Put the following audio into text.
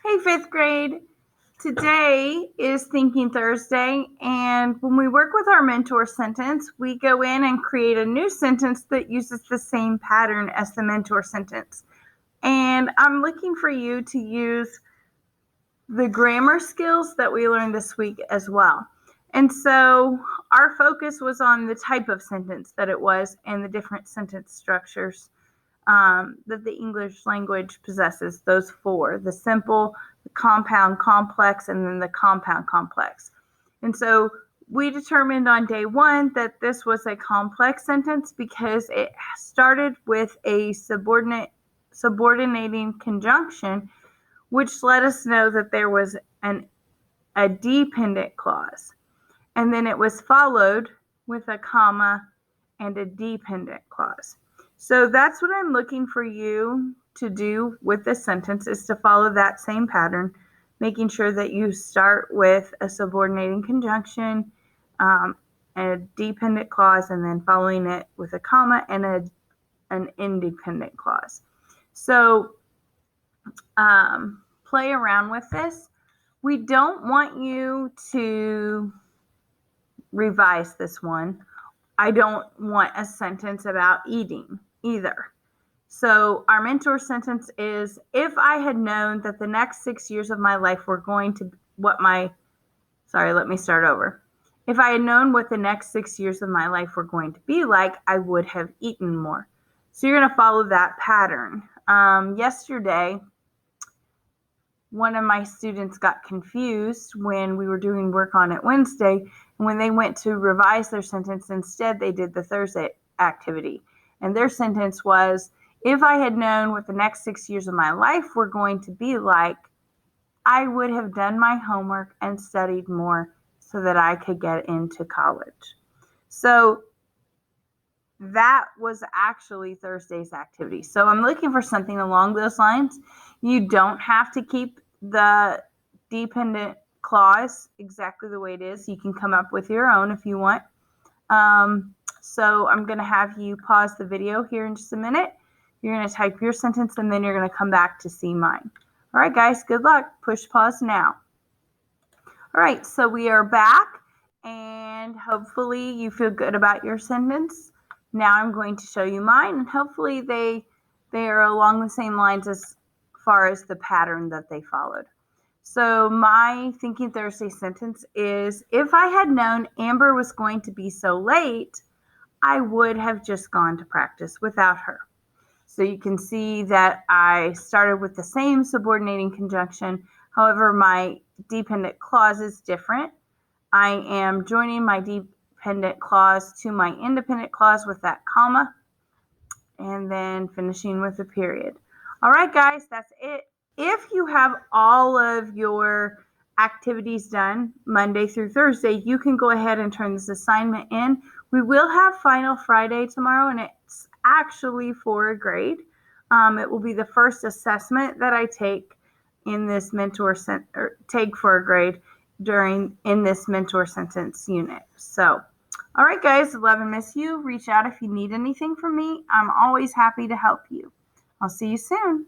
Hey, fifth grade. Today is Thinking Thursday, and when we work with our mentor sentence, we go in and create a new sentence that uses the same pattern as the mentor sentence. And I'm looking for you to use the grammar skills that we learned this week as well. And so our focus was on the type of sentence that it was and the different sentence structures that the English language possesses, those four: the simple, the compound complex, and then the compound complex. And so we determined on day one that this was a complex sentence because it started with a subordinating conjunction, which let us know that there was a dependent clause. And then it was followed with a comma and a dependent clause. So that's what I'm looking for you to do with this sentence, is to follow that same pattern, making sure that you start with a subordinating conjunction, a dependent clause, and then following it with a comma and an independent clause. So play around with this. We don't want you to revise this one. I don't want a sentence about eating either. So our mentor sentence is, if I had known that the next 6 years of my life were going to let me start over. If I had known what the next 6 years of my life were going to be like, I would have eaten more. So you're going to follow that pattern. Yesterday, one of my students got confused when we were doing work on it Wednesday. And when they went to revise their sentence, instead they did the Thursday activity. And their sentence was, if I had known what the next 6 years of my life were going to be like, I would have done my homework and studied more so that I could get into college. So that was actually Thursday's activity. So I'm looking for something along those lines. You don't have to keep the dependent clause exactly the way it is. You can come up with your own if you want. So I'm going to have you pause the video here in just a minute. You're going to type your sentence, and then you're going to come back to see mine. All right, guys, good luck. Push pause now. All right, so we are back, and hopefully you feel good about your sentence. Now I'm going to show you mine, and hopefully they are along the same lines as far as the pattern that they followed. So my Thinking Thursday sentence is, if I had known Amber was going to be so late, I would have just gone to practice without her. So you can see that I started with the same subordinating conjunction. However, my dependent clause is different. I am joining my dependent clause to my independent clause with that comma, and then finishing with a period. All right, guys, that's it. If you have all of your activities done Monday through Thursday, you can go ahead and turn this assignment in. We will have Final Friday tomorrow, and it's actually for a grade. It will be the first assessment that I take in this take for a grade in this mentor sentence unit. So, all right, guys, love and miss you. Reach out if you need anything from me. I'm always happy to help you. I'll see you soon.